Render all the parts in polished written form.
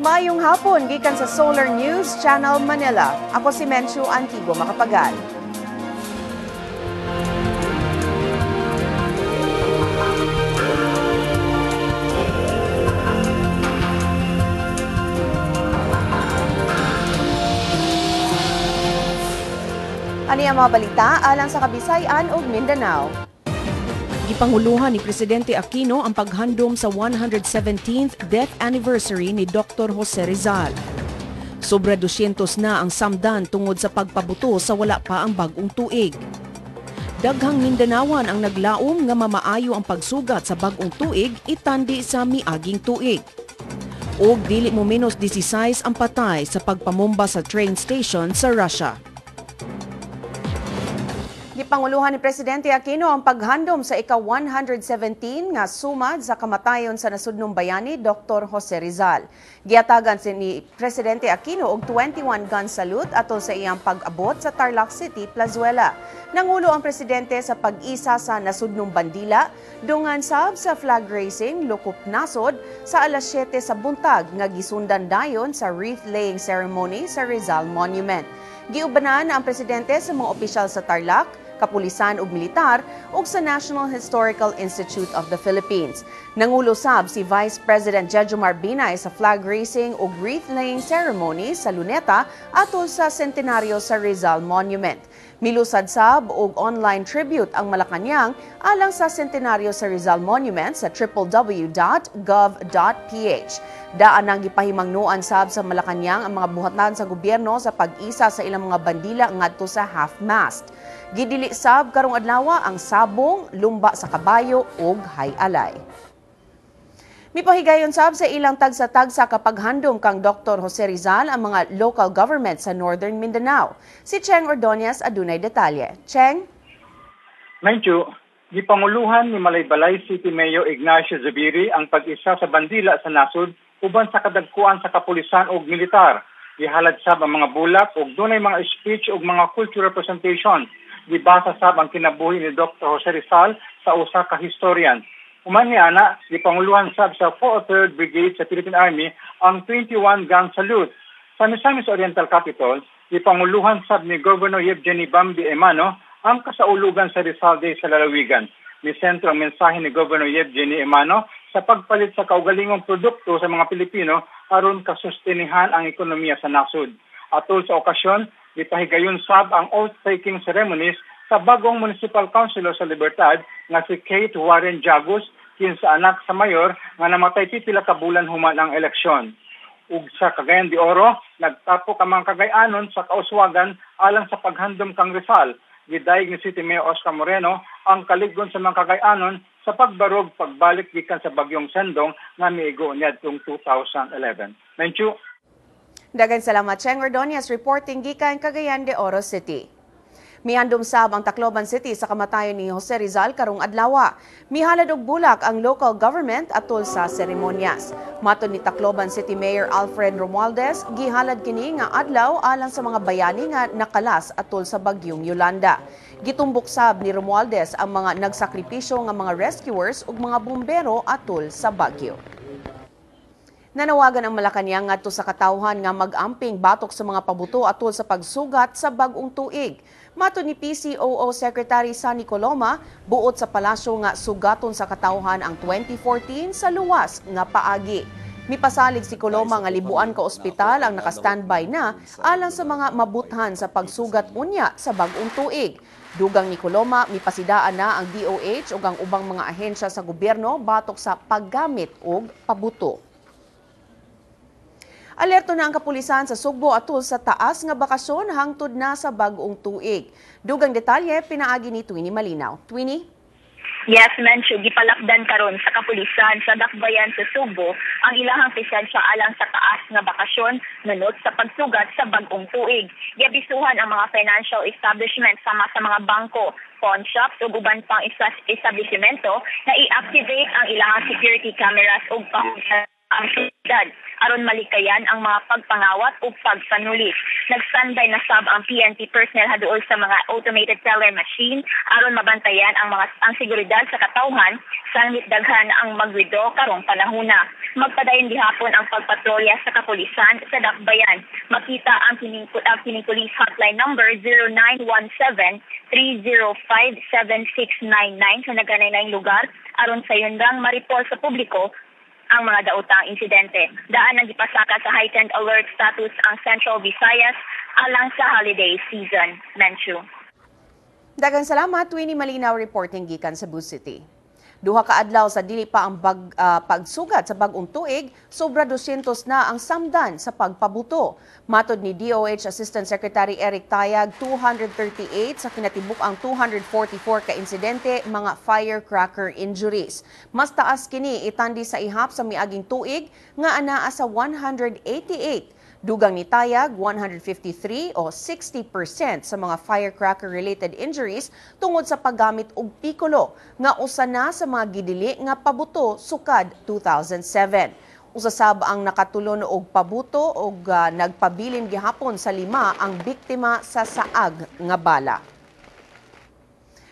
Maayong hapon, gikan sa Solar News Channel Manila. Ako si Menchu Antigo Makapagal. Ani ang mga balita alang sa Kabisayan ug Mindanao. Gipanguluhan ni Presidente Aquino ang paghandom sa 117th death anniversary ni Dr. Jose Rizal. Sobra 200 na ang samdan tungod sa pagpabuto sa wala pa ang bag-ong tuig. Daghang Mindanawan ang naglaom nga mamaayo ang pagsugat sa bag-ong tuig itandi sa miaging tuig. Og dili mo menos 16 ang patay sa pagpamomba sa train station sa Russia. Gipanguluhan ni Presidente Aquino ang paghandom sa ika-117 nga sumad sa kamatayon sa nasudnong bayani Dr. Jose Rizal. Giatagan ni Presidente Aquino og 21 gun salute atol sa iyang pag-abot sa Tarlac City, Plazuela. Nangulo ang presidente sa pag-isa sa nasudnong bandila dungan sab sa flag raising Lukup Nasod sa alas 7 sa buntag nga gisundan dayon sa wreath-laying ceremony sa Rizal Monument. Giubanan ang presidente sa mga opisyal sa Tarlac, kapulisan ug militar ug sa National Historical Institute of the Philippines. Nangulo sab si Vice President Jejomar Binay sa flag raising ug wreath-laying ceremony sa Luneta atol sa sentenaryo sa Rizal Monument. Milusad sab og online tribute ang Malacañang alang sa sentenaryo sa Rizal Monument sa www.gov.ph. Daan ang gipahimangnuan sab sa Malacañang ang mga buhatan sa gobyerno sa pag-isa sa ilang mga bandila ngadto sa half-mast. Gidili sab karong adlaw ang sabong, lumba sa kabayo ug hay-alay. Mipahigayon sab sa ilang tagsa-tagsa kapag handom kang Dr. Jose Rizal ang mga local government sa Northern Mindanao. Si Cheng Ordonez adunay detalye. Cheng? Menchu, gipanguluhan ni Malaybalay City Mayor Ignacio Zubiri ang pag-isa sa bandila sa nasud uban sa kadagkuan sa kapulisan ug militar. Gihalad sab ang mga bulak ug dunay mga speech ug mga cultural representation. Gibasa sab ang kinabuhi ni Dr. Jose Rizal sa usa ka historian. Human ni ana, gipanguluhan sab sa 403rd Brigade sa Philippine Army ang 21 gun salute. Sa Misamis Oriental Capital, gipanguluhan sab ni Governor Yevgeny Bambi Emano ang kasaulugan sa Rizal Day sa lalawigan. Ni sentro ang mensahe ni Governor Yevgeny Emano sa pagpalit sa kaugalingong produkto sa mga Pilipino aron kasustinihan ang ekonomiya sa nasud. Atol sa okasyon, gipahigayon sab ang oath-taking ceremonies sa bagong Municipal Councilor sa Libertad nga si Kate Warren Jagos, kinsa anak sa mayor nga namatay pipila ka bulan human ang eleksyon. Ug sa Cagayan de Oro, nagtapok ang mga Cagayanon sa kauswagan alang sa paghandom kang Rizal. Gidayeg ni City Mayor Oscar Moreno ang kaliggon sa mga Cagayanon sa pagbarog pagbalik gikan sa bagyong Sendong nga miigo niadtong 2011. Menchu. Daghang salamat, Cheng Ordonez, reporting gikan Cagayan de Oro City. Mihandom sab ang Tacloban City sa kamatayon ni Jose Rizal karong adlaw. Mihalad og bulak ang local government atol sa seremonyas. Matud ni Tacloban City Mayor Alfred Romualdez, gihalad kini nga adlaw alang sa mga bayani nga nakalas atol sa bagyong Yolanda. Gitumbok sab ni Romualdez ang mga nagsakripisyo nga mga rescuers ug mga bumbero atol sa bagyo. Nanawagan ang Malacañang ngadto sa katawhan nga mag-amping batok sa mga pabuto atol sa pagsugat sa bag-ong tuig. Matud ni PCOO Secretary Sunny Coloma, buot sa palasyo nga sugaton sa katawhan ang 2014 sa luwas nga paagi. Mipasalig si Coloma nga libuan ka ospital ang naka-standby na alang sa mga mabuthan sa pagsugat unya sa bag-ong tuig. Dugang ni Coloma, mipasidaan na ang DOH ug ang ubang mga ahensya sa gobyerno batok sa paggamit og pabuto. Alerto na ang kapulisan sa Sugbo atol sa taas nga bakasyon hangtod na sa bag-ong tuig. Dugang detalye pinaagi ni Twinnie Malinaw. Twinnie? Yes, Menchu, gipalakdan karon sa kapulisan sa Dakbayan sa Sugbo ang ilahang presensya alang sa taas nga bakasyon nunod sa pagsugat sa bag-ong tuig. Giabisuhan ang mga financial establishment sama sa mga bangko, pawn shops ug uban pang establishmento na i-activate ang ilahang security cameras ug ang syudad aron malikayan ang mga pagpangawat ug pagsanulis. Nagsanday na sab ang PNP personnel haduol sa mga automated teller machine aron mabantayan ang seguridad sa katawhan sanglit daghan ang mag-withdraw karong panahona. Magpadayon gihapon ang pagpatrolya sa kapulisan sa Dakbayan. Makita ang kining police hotline number 0917-305-7699 sa naganaynayang lugar aron sa yundang maripol sa publiko ang mga daotang insidente. Daan ang gipasaka sa heightened alert status ang Central Visayas alang sa holiday season. Menchu. Daghang salamat, Winnie Malinaw reporting gikan sa Cebu City. Duha ka adlaw sa dili pa ang pagsugat sa bag-ong tuig, sobra 200 na ang samdan sa pagpabuto. Matod ni DOH Assistant Secretary Eric Tayag, 238 sa kinatibuk ang 244 ka insidente mga firecracker injuries. Mas taas kini itandi sa ihap sa miaging tuig nga anaa sa 188. Dugang ni Tayag, 153 o 60% sa mga firecracker-related injuries tungod sa paggamit og pikulo nga usa na sa mga gidili nga pabuto sukad 2007. Usasab ang nakatulon og pabuto og nagpabilin gihapon sa 5 ang biktima sa saag nga bala.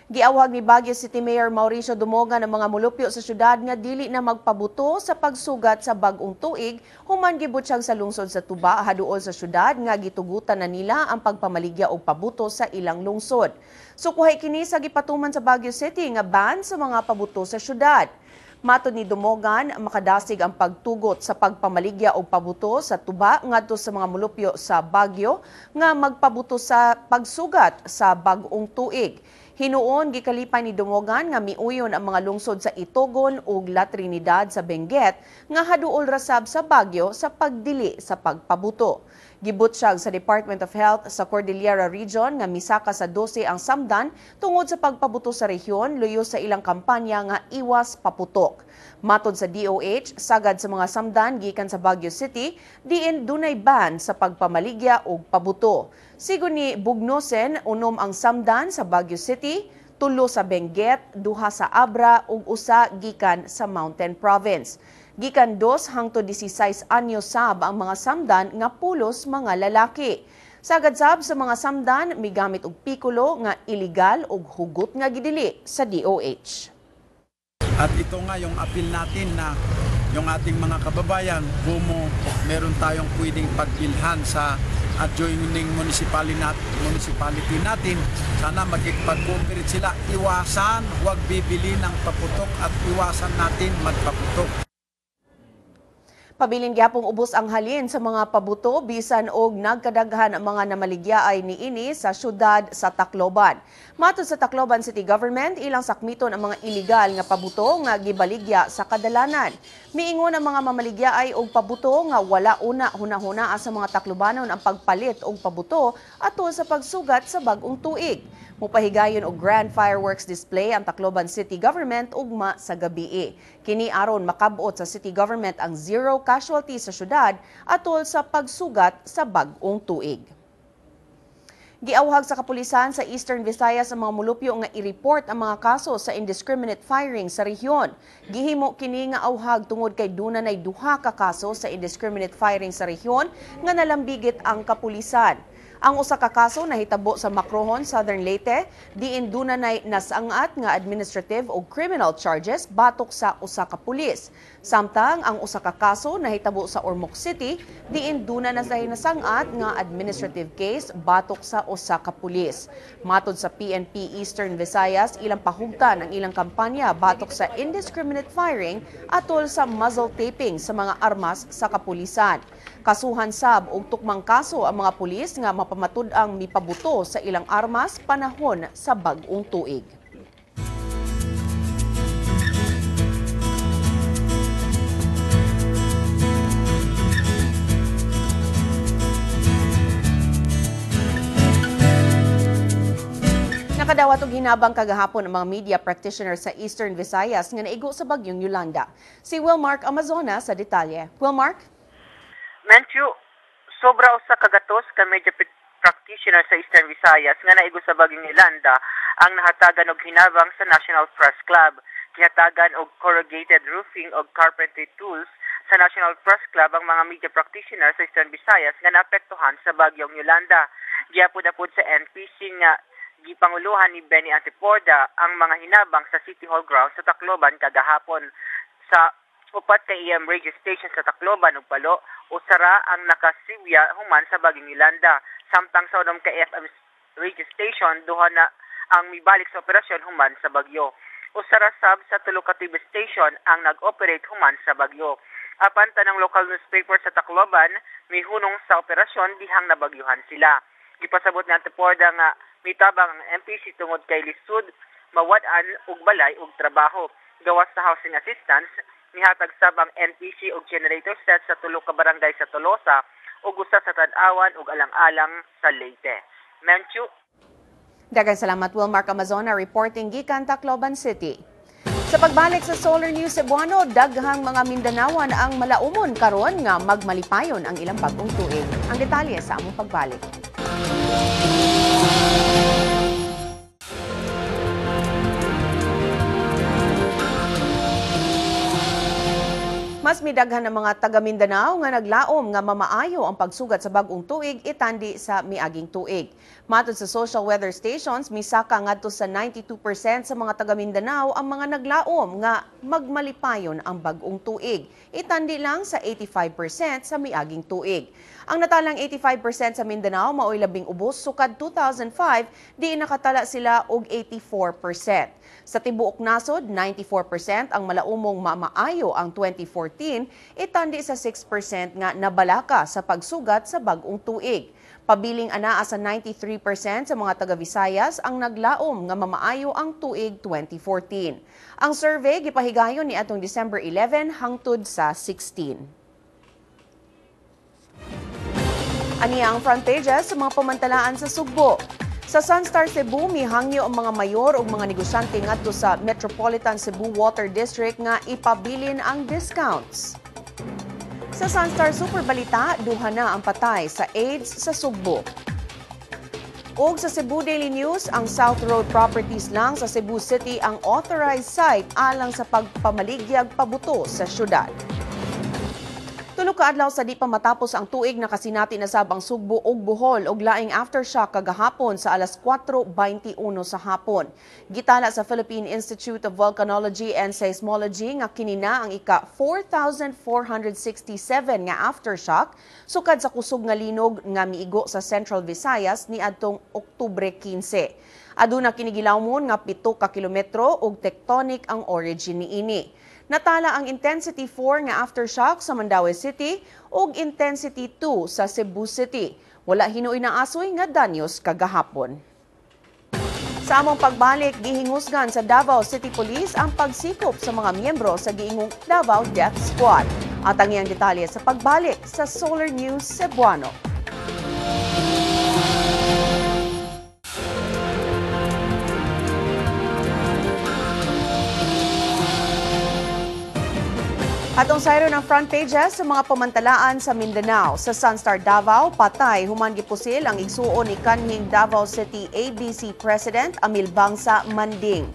Giawhag ni Baguio City Mayor Mauricio Dumogan ang mga mulupyo sa syudad nga dili na magpabuto sa pagsugat sa bag-ong tuig human gibutyag sa lungsod sa Tuba haduol sa syudad nga gitugutan na nila ang pagpamaligya og pabuto sa ilang lungsod. Sukuhay kini sa gipatuman sa Baguio City nga ban sa mga pabuto sa syudad. Matod ni Dumogan, makadasig ang pagtugot sa pagpamaligya og pabuto sa Tuba ngadto sa mga mulupyo sa Baguio nga magpabuto sa pagsugat sa bag-ong tuig. Hinuon gikalipay ni Dumogan nga miuyon ang mga lungsod sa Itogon ug La Trinidad sa Benguet nga haduol rasab sa Baguio sa pagdili sa pagpabuto. Gibutyag sa Department of Health sa Cordillera Region nga misaka sa 12 ang samdan tungod sa pagpabuto sa rehiyon luyo sa ilang kampanya nga iwas paputok. Matod sa DOH, sagad sa mga samdan gikan sa Baguio City, diin dunay ban sa pagpamaligya og pabuto. Sigon ni Bugnosen, 6 ang samdan sa Baguio City, 3 sa Benguet, 2 sa Abra ug 1 gikan sa Mountain Province. Gikan 2 hangtod 16 anyo sab ang mga samdan nga pulos mga lalaki. Sagad sab sa mga samdan migamit og pikulo nga iligal ug hugot nga gidili sa DOH. At ito nga yung appeal natin na yung ating mga kababayan, kung meron tayong pwedeng pagbilhan sa adjoining municipality natin, sana magkipag-cooperate sila. Iwasan, huwag bibili ng paputok at iwasan natin magpaputok. Pabilin gyapong ubos ang halin sa mga pabuto bisan og nagkadaghan ang mga namaligyaay niini sa syudad sa Tacloban. Matod sa Tacloban City Government, ilang sakmiton ang mga iligal nga pabuto nga gibaligya sa kadalanan. Miingon ang mga mamaligyaay og pabuto nga wala una hunahuna sa mga Taclobanon ang pagpalit og pabuto atol sa pagsugat sa bag-ong tuig. Mupahigayon og grand fireworks display ang Tacloban City Government ugma sa gabii. Kini aron makabot sa City Government ang zero casualty sa syudad atol sa pagsugat sa bag-ong tuig. Giawhag sa kapulisan sa Eastern Visayas ang mga mulupyo nga i-report ang mga kaso sa indiscriminate firing sa rehiyon. Gihimo kini nga awhag tungod kay dunay 2 ka kaso sa indiscriminate firing sa rehiyon nga nalambigit ang kapulisan. Ang usa ka kaso nahitabo sa Macrohon, Southern Leyte, diin dunay nasangat nga administrative o criminal charges batok sa usa ka pulis. Samtang ang usa ka kaso nahitabo sa Ormoc City, diin dunay nasangat nga administrative case batok sa usa ka pulis. Matod sa PNP Eastern Visayas, ilang pahugtan ang ilang kampanya batok sa indiscriminate firing atol sa muzzle taping sa mga armas sa kapulisan. Kasuhan sab og tukmang kaso ang mga pulis nga mapamatud-ang mipabuto sa ilang armas panahon sa bag-ong tuig. Nakadawat og hinabang kagahapon ang mga media practitioners sa Eastern Visayas nga naigo sa bagyong Yolanda. Si Wilmark Amazona sa detalye. Wilmark? Menchu, sobra usa kagatos ka media practitioner sa Eastern Visayas nga naigo sa bagyong Yolanda ang nahatagan og hinabang sa National Press Club. Gihatagan og corrugated roofing og carpentry tools sa National Press Club ang mga media practitioners sa Eastern Visayas nga naapektuhan sa bagyong Yolanda. Gihapon na pud sa NPC nga gipanguluhan ni Benny Antiporda ang mga hinabang sa City Hall grounds sa Tacloban kagahapon. Sa upat ka EM radio station sa Tacloban ug Palo, usara ang nakasibya human sa bagyong Yolanda. Samtang sa unom ka FM radio station duha na ang mibalik sa operasyon human sa bagyo. Usara sab sa tulo ka TV station ang nag-operate human sa bagyo. Apan tanang local newspaper sa Tacloban mihunong sa operasyon dihang nabagyuhan sila. Gipasabot ni Antiporda nga mitabang ang MPC tungod kay lisud, mawad-an ug balay ug trabaho. Gawas sa housing assistance, nihatag sab ang NPC og generator set sa tulo ka barangay sa Tolosa ug usa sa Tan-awan ug alang-alang sa Leyte. Menchu. Daghang salamat Wilmar Amazona reporting gikan Tacloban City. Sa pagbalik sa Solar News Cebuano, daghang mga Mindanawan ang malaumon karon nga magmalipayon ang ilang bagong tuig. Ang detalye sa among pagbalik. Mas midaghan ng mga taga Mindanao nga naglaom nga mamaayo ang pagsugat sa bagong tuig itandi sa miaging tuig. Matod sa social weather stations, misaka ngadto sa 92% sa mga taga Mindanao ang mga naglaom nga magmalipayon ang bagong tuig. Itandi lang sa 85% sa miaging tuig. Ang natalang 85% sa Mindanao maoy labing ubos sukad 2005 di nakatala sila og 84%. Sa tibuok nasod, 94% ang malaumong mamaayo ang 2014, itandi sa 6% nga nabalaka sa pagsugat sa bagong tuig. Pabiling anaa sa 93% sa mga taga-Visayas ang naglaom nga mamaayo ang tuig 2014. Ang survey gipahigayon ni atong December 11 hangtod sa 16. Aniya ang front pages sa mga pamantalaan sa Sugbo. Sa Sunstar Cebu, mihangyo ang mga mayor o mga negosyante ngadto sa Metropolitan Cebu Water District nga ipabilin ang discounts. Sa Sunstar Super Balita, duha na ang patay sa AIDS sa Sugbo. Ug sa Cebu Daily News, ang South Road Properties lang sa Cebu City ang authorized site alang sa pagpamaligyag pabuto sa syudad. Tulo ka adlaw sa di pa matapos ang tuig na kasinati na sabang Sugbo ug Bohol og laing aftershock kagahapon sa alas 4:21 sa hapon. Gitala sa Philippine Institute of Volcanology and Seismology nga kinina ang ika 4,467 nga aftershock sukad sa kusog nga linog nga miigo sa Central Visayas niadtong Oktubre 15. Aduna kinigilawmon nga 7 ka kilometro ug tectonic ang origin niini. Natala ang Intensity 4 nga aftershock sa Mandaue City ug Intensity 2 sa Cebu City. Wala hinuoy na asoy nga danyos kagahapon. Sa among pagbalik, gihingusgan sa Davao City Police ang pagsikop sa mga miyembro sa giingong Davao Death Squad. At ang iyang detalye sa pagbalik sa Solar News Cebuano. Atong sayro ng front pages sa mga pamantalaan sa Mindanao. Sa Sunstar Davao, patay human gipusil ang igsuon ni kanhing Davao City ABC President Amil Bangsa Manding.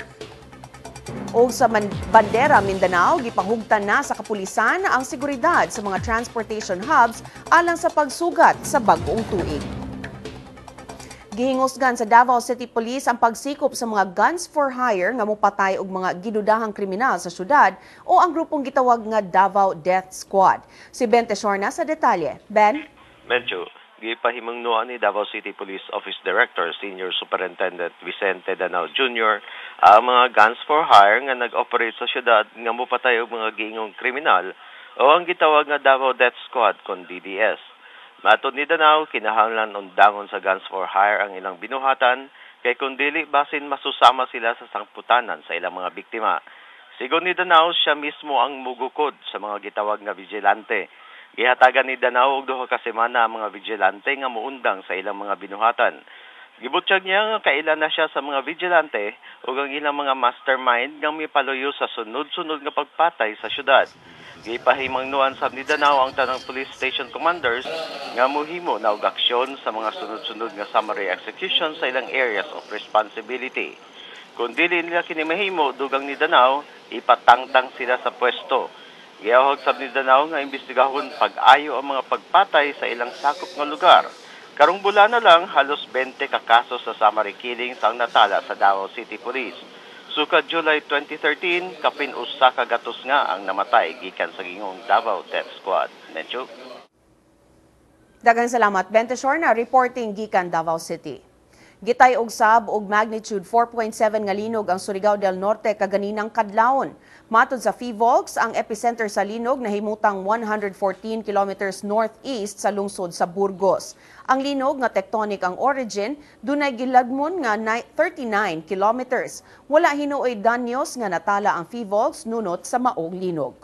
O sa Bandera, Mindanao, gipahugtan na sa kapulisan ang seguridad sa mga transportation hubs alang sa pagsugat sa bagong tuig. Gihingusgan sa Davao City Police ang pagsikop sa mga guns for hire nga mopatay og mga gidudahang kriminal sa syudad o ang grupong gitawag nga Davao Death Squad. Si Ben Tesorna sa detalye. Ben? Medyo, gipahimungnuan ni Davao City Police Office Director Senior Superintendent Vicente Danao Jr. ang mga guns for hire nga nag-operate sa syudad nga mopatay og mga giingong kriminal o ang gitawag nga Davao Death Squad kon DDS. Matod ni Danao, kinahanglan undangon sa guns for hire ang ilang binuhatan kay kung dili basin masusama sila sa sangputanan sa ilang mga biktima. Sigon ni Danao, siya mismo ang mugukod sa mga gitawag nga vigilante. Gihatagan ni Danao og duha ka semana ang mga vigilante nga muundang sa ilang mga binuhatan. Gibutyag niya nga kailan na siya sa mga vigilante ug ang ilang mga mastermind nga mipaluyo sa sunod-sunod nga pagpatay sa syudad. Gipahimangnuan sa ni Danao ang tanang police station commanders nga mohimo na og aksyon sa mga sunod-sunod nga summary execution sa ilang areas of responsibility. Kung dili nila kini mahimo, dugang ni Danao, ipatangtang sila sa pwesto. Giyahog sa Mindanao nga imbestigahon pag-ayo ang mga pagpatay sa ilang sakop nga lugar. Karong bulan na lang, halos 20 ka kaso sa summary killings ang natala sa Davao City Police. Sukad July 2013, kapin usa ka gatos nga ang namatay gikan sa gingong Davao Death Squad. Medyo. Daghang salamat, Bente Shorna, reporting gikan Davao City. Gitay og sab og magnitude 4.7 nga linog ang Surigao del Norte kaganinang kadlawon. Matod sa PHIVOLCS, ang epicenter sa linog nahimutang 114 kilometers northeast sa lungsod sa Burgos. Ang linog nga tectonic ang origin, dunay gilagmon nga 39 kilometers. Wala hinuoy danyos nga natala ang PHIVOLCS nunot sa maong linog.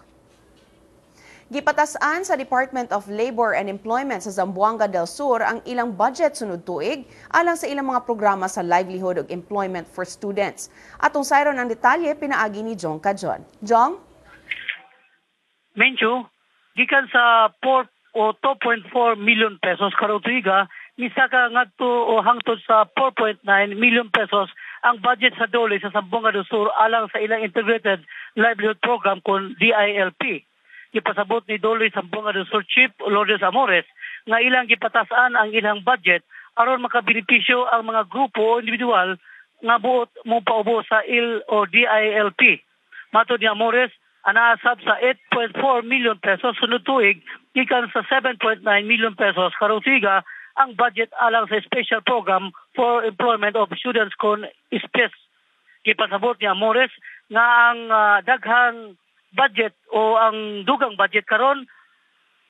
Gipatasan sa Department of Labor and Employment sa Zamboanga del Sur ang ilang budget sunod tuig alang sa ilang mga programa sa livelihood ug employment for students. Atong sayron ang detalye pinaagi ni Jong Cajon. Jong? Mencho, gikan sa 2.4 million pesos karong tuiga, misaka ngadto o hangtod sa 4.9 million pesos ang budget sa DOLE sa Zamboanga del Sur alang sa ilang integrated livelihood program kon DILP. Gipasabot ni DOLE Zamboanga del Sur Chief Lourdes Amores nga ilang gipatasaan ang ilang budget aron makabenepisyo ang mga grupo o individual nga buot mo paubo sa DILP. Matod ni Amores, anaasab sa 8.4 million pesos sunod tuig gikan sa 7.9 million pesos karong tuiga ang budget alang sa special program for employment of students kon SPES. Gipasabot ni Amores nga ang daghang budget o ang dugang budget karon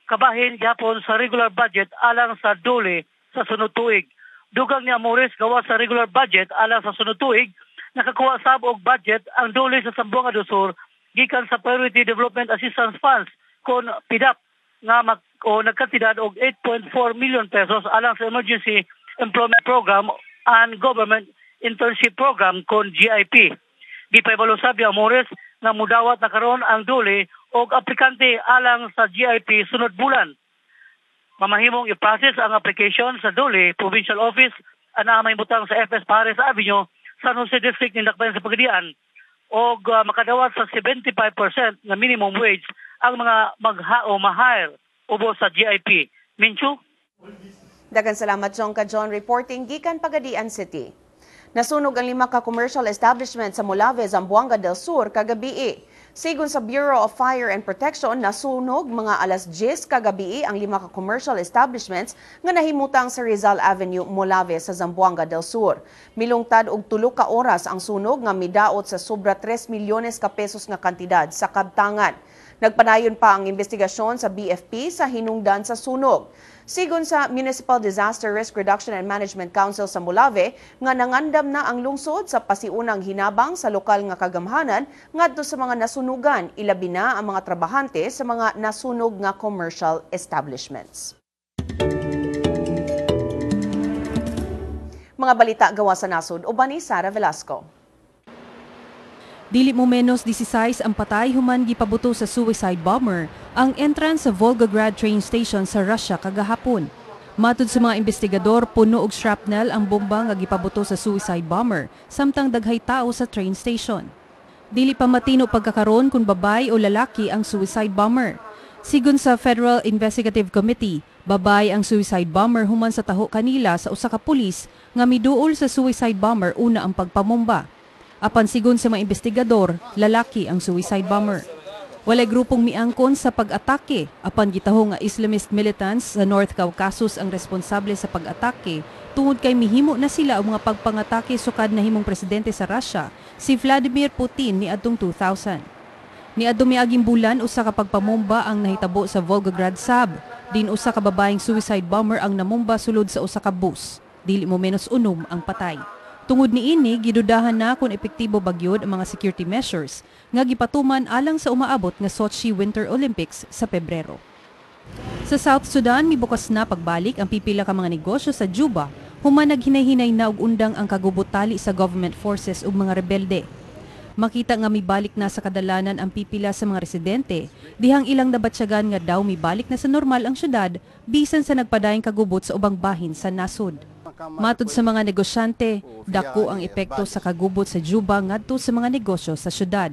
kabahin gyapon sa regular budget alang sa DOLE sa sunod tuig. Dugang ni Amores gawa sa regular budget alang sa sunod tuig, nakakuha sab og budget ang DOLE sa Zamboanga del Sur gikan sa Priority Development Assistance Funds kon PDAP nga nagkantidad og 8.4 million pesos alang sa Emergency Employment Program and Government Internship Program kon GIP. Gipahibalo sab ni Amores nga mudawat na karon ang DOLE og aplikante alang sa GIP sunod bulan. Mamahimong i-process ang application sa DOLE Provincial Office ana may butang sa FS Pares Avenue, San Jose District ni Dakbayan sa Pagadian og makadawat sa 75% nga minimum wage ang mga ma-hire ubo sa GIP. Minchu? Daghang salamat Jong Cajon, reporting gikan Pagadian City. Nasunog ang 5 ka commercial establishment sa Molave, Zamboanga del Sur kagabi. Sigon sa Bureau of Fire and Protection, nasunog mga alas 10 kagabi ang 5 ka commercial establishments nga nahimutang sa Rizal Avenue, Molave sa Zamboanga del Sur. Milungtad og 3 ka oras ang sunog nga midaot sa sobra 3 milyones ka pesos nga kantidad sa kabtangan. Nagpanayon pa ang investigasyon sa BFP sa hinungdan sa sunog. Sigon sa Municipal Disaster Risk Reduction and Management Council sa Molave, nga nangandam na ang lungsod sa pasiunang hinabang sa lokal nga kagamhanan ngadto sa mga nasunugan, ilabi na ang mga trabahante sa mga nasunog nga commercial establishments. Mga balita gawa sa nasod, uban ni Sara Velasco. Dili mo menos 16 ang patay human gipabuto sa suicide bomber ang entrance sa Volgograd train station sa Russia kagahapon. Matud sa mga investigador, puno og shrapnel ang bomba nga gipabuto sa suicide bomber samtang daghay tao sa train station. Dili pa matino pagkakaron kung babay o lalaki ang suicide bomber. Sigon sa Federal Investigative Committee, babay ang suicide bomber human sa taho kanila sa usa ka pulis nga miduol sa suicide bomber una ang pagpamomba. Apan sigon sa mga investigador, lalaki ang suicide bomber. Walay grupong miangkon sa pag-atake, apan gitaho nga Islamist militants sa North Caucasus ang responsable sa pag-atake tungod kay mihimo na sila ang mga pagpangatake sukad na himong presidente sa Russia, si Vladimir Putin niadtong 2000. Niadtong miaging bulan usa ka pagpamomba ang nahitabo sa Volgograd Sab, din usa ka babaeng suicide bomber ang namomba sulod sa usa ka bus. Dili mo menos unom ang patay. Tungod niini, gidudahan na kung epektibo bagyod ang mga security measures nga gipatuman alang sa umaabot nga Sochi Winter Olympics sa Pebrero. Sa South Sudan, mibukas na pagbalik ang pipila ka mga negosyo sa Juba, human naghinay-hinay na og undang ang kagubot-tali sa government forces ug mga rebelde. Makita nga mibalik na sa kadalanan ang pipila sa mga residente, dihang ilang nabatsyagan nga daw mibalik na sa normal ang syudad bisan sa nagpadayong kagubot sa ubang bahin sa nasod. Matud sa mga negosyante, dako ang epekto sa kagubot sa Juba ngadto sa mga negosyo sa syudad.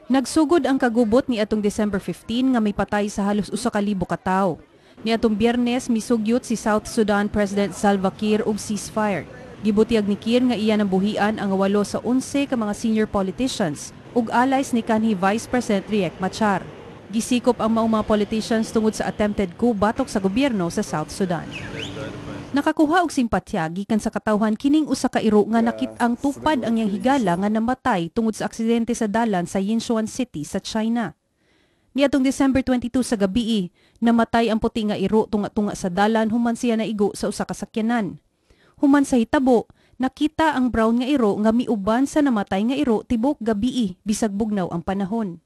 Nagsugod ang kagubot ni atong December 15 nga may patay sa halos 1,000 ka tawo. Ni atong Biyernes misugyot si South Sudan President Salva Kiir og ceasefire. Gibutiag ni Kiir nga iya nang buhian ang 8 sa 11 ka mga senior politicians ug allies ni kanhi Vice President Riek Machar. Gisikop ang mga politicians tungod sa attempted coup batok sa gobyerno sa South Sudan. Nakakuha og simpatya gikan sa katawhan kining usa ka iro nga nakit-ang tupad ang iyang higala nga namatay tungod sa aksidente sa dalan sa Yinchuan City sa China. Niadtong December 22 sa gabii, namatay ang puti nga iro tunga-tunga sa dalan human siya naigo sa usa ka sakyanan. Human sa hitabo, nakita ang brown nga iro nga miuban sa namatay nga iro tibok gabii bisag bugnaw ang panahon.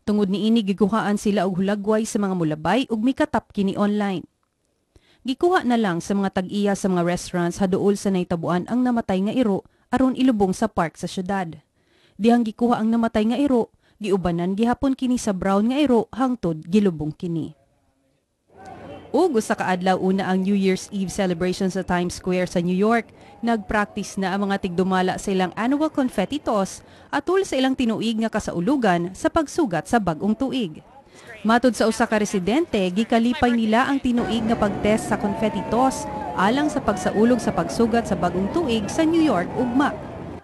Tungod niini giguhaan sila og hulagway sa mga mulabay ug mikatap kini online. Gikuha na lang sa mga tag-iya sa mga restaurants haduol sa naitabuan ang namatay nga iro aron ilubong sa park sa syudad. Dihang gikuha ang namatay nga iro, giubanan gihapon kini sa brown nga iro hangtod gilubong kini. Ug usa ka adlaw una ang New Year's Eve celebration sa Times Square sa New York. Nagpractice na ang mga tigdumala sa ilang annual confetti toss atul sa ilang tinuig nga kasaulugan sa pagsugat sa bag-ong tuig. Matod sa usa ka residente, gikalipay nila ang tinuig nga pagtest sa confetti toss alang sa pagsaulog sa pagsugat sa bagong tuig sa New York ugma.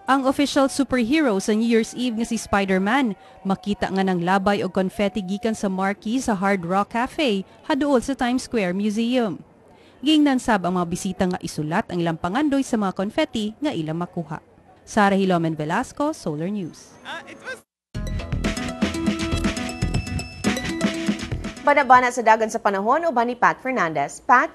Ang official superhero sa New Year's Eve nga si Spider-Man, makita nga ng labay og confetti gikan sa marquee sa Hard Rock Cafe haduol sa Times Square Museum. Gingnan sab ang mga bisita nga isulat ang ilang pangandoy sa mga confetti nga ilang makuha. Sara Hilomen Velasco, Solar News. Banabana sa dagan sa panahon uban ni Pat Fernandez. Pat?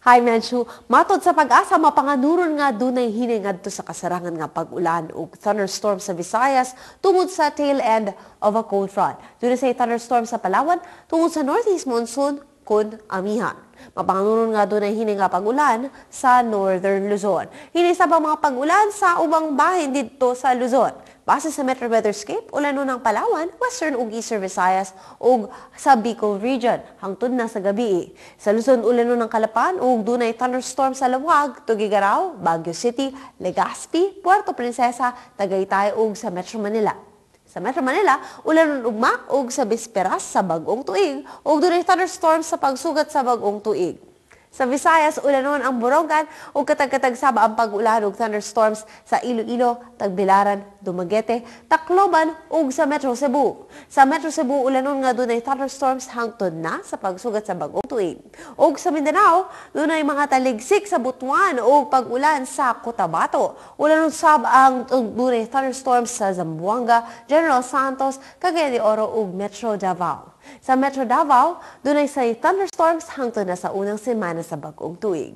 Hi, Menchu. Matod sa pag-asa, mapanganuron nga dunay hining ngadto sa kasarangan nga pag-ulan ug thunderstorm sa Visayas tungod sa tail end of a cold front. Dunay say thunderstorm sa Palawan tungod sa northeast monsoon kun amihan. Mapanganuron nga dunay hining nga pag-ulan sa northern Luzon. Hini sa mga pag-ulan sa ubang bahin didto sa Luzon. Base sa Metro Weatherscape, ulanon ng Palawan, Western ug Eastern Visayas ug sa Bicol region hangtod na sa gabi. Sa Luzon, ulanon ng Calapan ug dunay thunderstorm sa Labuag, Tugigaraw, Baguio City, Legazpi, Puerto Princesa, Tagaytay ug sa Metro Manila. Sa Metro Manila, ulanon ugma ug sa bisperas sa bag-ong tuig ug dunay thunderstorm sa pagsugat sa bag-ong tuig. Sa Visayas, ulanon ang Borongan ug katag-katag saba ang pag-ulan ug thunderstorms sa Iloilo, Tagbilaran, Dumaguete, Tacloban ug sa Metro Cebu. Sa Metro Cebu, ulanon nga dunay thunderstorms hangtod na sa pagsugat sa bag-ong tuig. Ug sa Mindanao, dunay mga taligsik sa Butuan ug pag-ulan sa Cotabato. Ulanon sab ang dunay thunderstorms sa Zamboanga, General Santos, Cagayan de Oro ug Metro Davao. Sa Metro Davao, dunay say thunderstorms hangtod na sa unang semana sa bag-ong tuig.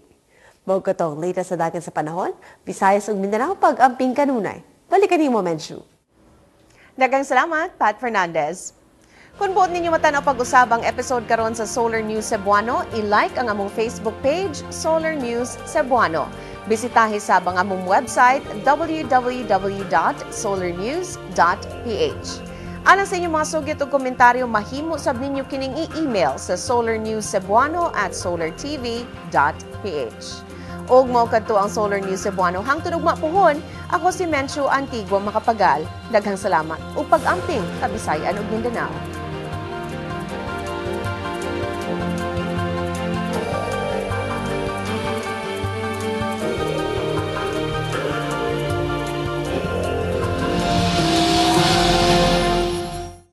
Bago katong latest sa dagan sa panahon, Visayas ug Mindanao pag-amping kanunay. Balikan nimo, Menchu. Daghang salamat, Pat Fernandez. Kung buot ninyo matanaw pag-usabang episode karon sa Solar News Cebuano, i-like ang among Facebook page, Solar News Cebuano. Bisitahi sabang among website, www.solarnews.ph. Alang sa inyong mga sugit o komentaryo, mahimo sab ninyo kining i-email sa solarnewscebuano@solartv.ph. Og mao kadto ang Solar News Cebuano hangtod ugma puhon. Ako si Menchu Antigua Macapagal. Daghang salamat ug pag-amping ka Bisayan ug Mindanao.